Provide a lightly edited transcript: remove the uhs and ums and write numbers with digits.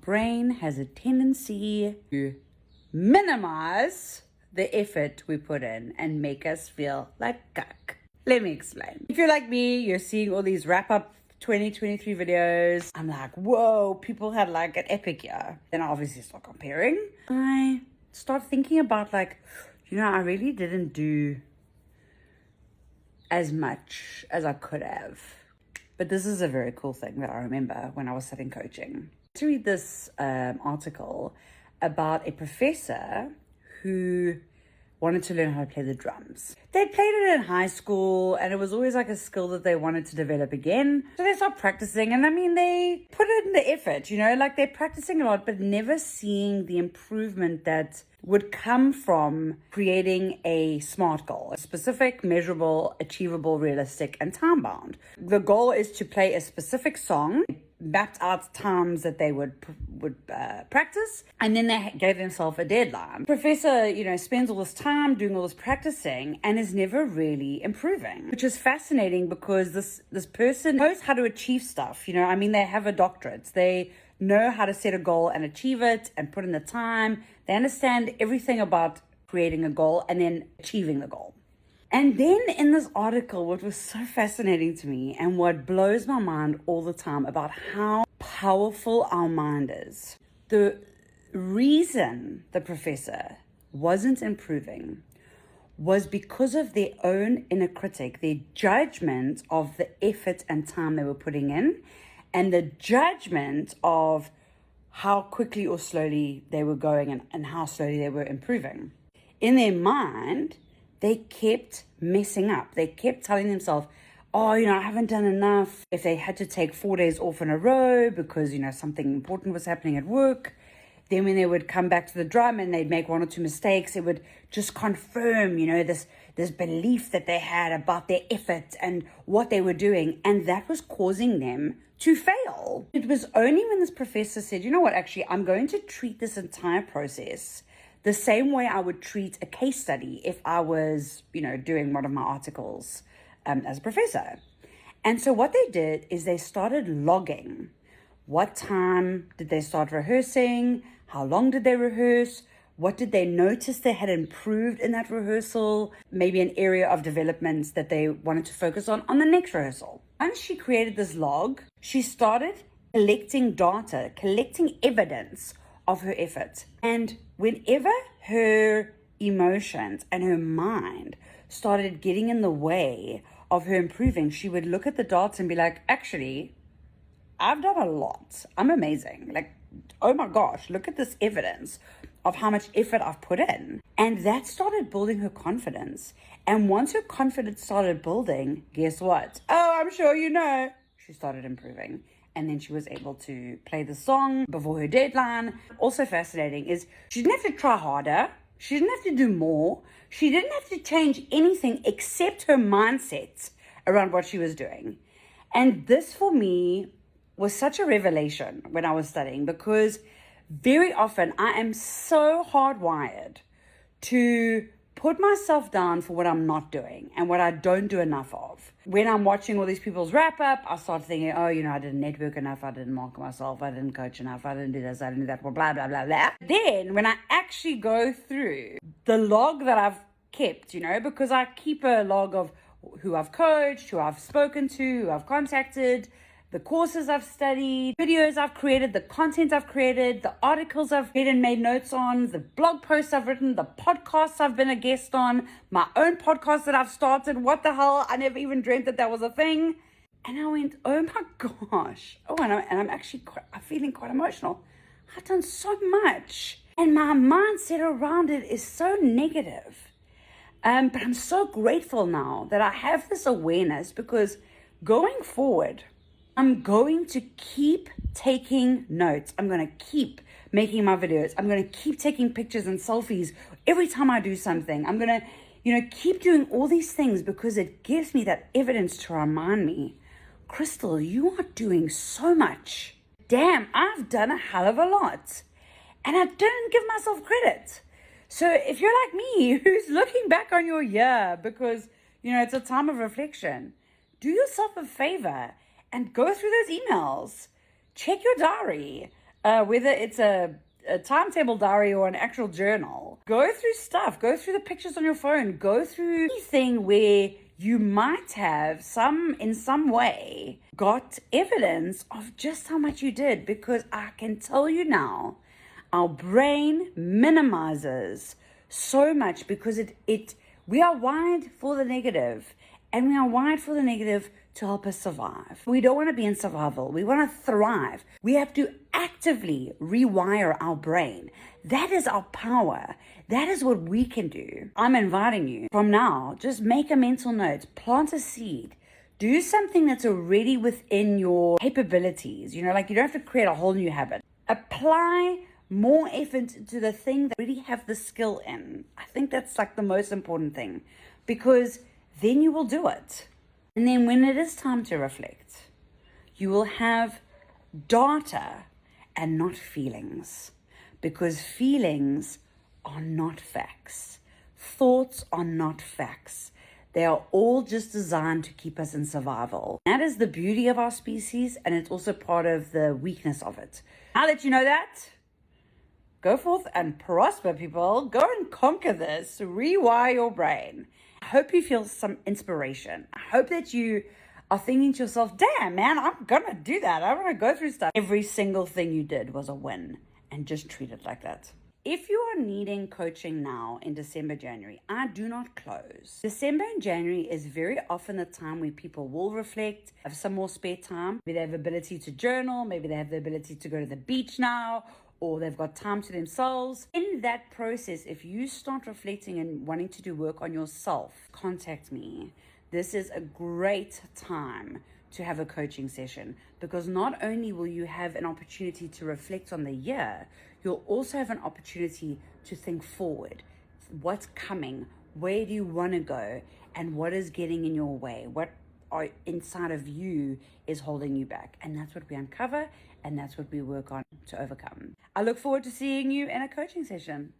brain has a tendency to minimize the effort we put in and make us feel like cuck. Let me explain. If you're like me, you're seeing all these wrap-up 2023 videos. I'm like, whoa, people had like an epic year. Then I obviously start comparing. I start thinking about like, I really didn't do as much as I could have. But this is a very cool thing that I remember when I was studying coaching. To read this article about a professor who wanted to learn how to play the drums. They played it in high school and it was always like a skill that they wanted to develop again. So they start practicing and they put in the effort, like they're practicing a lot, but never seeing the improvement that would come from creating a SMART goal, a specific, measurable, achievable, realistic, and time-bound. The goal is to play a specific song, mapped out times that they would practice, and then they gave themselves a deadline. Professor, spends all this time doing all this practicing and is never really improving, which is fascinating because this person knows how to achieve stuff. They have a doctorate. They know how to set a goal and achieve it and put in the time. They understand everything about creating a goal and then achieving the goal. And then in this article, what was so fascinating to me and what blows my mind all the time about how powerful our mind is. The reason the professor wasn't improving was because of their own inner critic, their judgment of the effort and time they were putting in, and the judgment of how quickly or slowly they were going and how slowly they were improving. In their mind, they kept messing up. They kept telling themselves, I haven't done enough. If they had to take 4 days off in a row because, something important was happening at work, then when they would come back to the drum and they'd make one or two mistakes, it would just confirm, this belief that they had about their effort and what they were doing. And that was causing them to fail. It was only when this professor said, actually, I'm going to treat this entire process the same way I would treat a case study if I was, doing one of my articles as a professor. And so what they did is they started logging. What time did they start rehearsing? How long did they rehearse? What did they notice they had improved in that rehearsal? Maybe an area of development that they wanted to focus on the next rehearsal. Once she created this log, she started collecting data, collecting evidence of her effort. And whenever her emotions and her mind started getting in the way of her improving, she would look at the data and be like, actually, I've done a lot. I'm amazing. Like, oh my gosh, look at this evidence of how much effort I've put in. And that started building her confidence. And once her confidence started building, guess what? Oh, I'm sure she started improving. And then she was able to play the song before her deadline. Also fascinating is she didn't have to try harder. She didn't have to do more. She didn't have to change anything except her mindset around what she was doing. And this for me was such a revelation when I was studying, because very often I am so hardwired to put myself down for what I'm not doing and what I don't do enough of. When I'm watching all these people's wrap up, I start thinking, I didn't network enough, I didn't market myself, I didn't coach enough, I didn't do this, I didn't do that, blah, blah, blah, blah. Then when I actually go through the log that I've kept, because I keep a log of who I've coached, who I've spoken to, who I've contacted, the courses I've studied, videos I've created, the content I've created, the articles I've read and made notes on, the blog posts I've written, the podcasts I've been a guest on, my own podcast that I've started. What the hell? I never even dreamt that was a thing. And I went, oh my gosh. And I'm actually I'm feeling quite emotional. I've done so much. And my mindset around it is so negative. But I'm so grateful now that I have this awareness, because going forward, I'm going to keep taking notes. I'm going to keep making my videos. I'm going to keep taking pictures and selfies every time I do something. I'm going to, keep doing all these things because it gives me that evidence to remind me, Crystal, you are doing so much. Damn, I've done a hell of a lot. And I didn't give myself credit. So if you're like me, who's looking back on your year because, it's a time of reflection, do yourself a favor and go through those emails. Check your diary. whether it's a timetable diary or an actual journal. Go through stuff, go through the pictures on your phone, go through anything where you might have in some way got evidence of just how much you did, because I can tell you now, our brain minimizes so much because we are wired for the negative, and we are wired for the negative to help us survive. We don't want to be in survival. We want to thrive. We have to actively rewire our brain. That is our power. That is what we can do. I'm inviting you from now, just make a mental note, plant a seed, do something that's already within your capabilities. You don't have to create a whole new habit. Apply more effort to the thing that you already have the skill in. I think that's like the most important thing, because then you will do it. And then when it is time to reflect, you will have data and not feelings, because feelings are not facts. Thoughts are not facts. They are all just designed to keep us in survival. That is the beauty of our species, and it's also part of the weakness of it. Now that you know that, go forth and prosper, people. Go and conquer this. Rewire your brain. I hope you feel some inspiration. I hope that you are thinking to yourself, damn, man, I'm going to do that. I'm going to go through stuff. Every single thing you did was a win, and just treat it like that. If you are needing coaching now in December, January, I do not close. December and January is very often the time where people will reflect, have some more spare time. Maybe they have the ability to journal. Maybe they have the ability to go to the beach now, or they've got time to themselves. In that process, if you start reflecting and wanting to do work on yourself, contact me. This is a great time to have a coaching session, because not only will you have an opportunity to reflect on the year, you'll also have an opportunity to think forward. What's coming? Where do you want to go? And what is getting in your way? What are inside of you is holding you back? And that's what we uncover, and that's what we work on to overcome. I look forward to seeing you in a coaching session.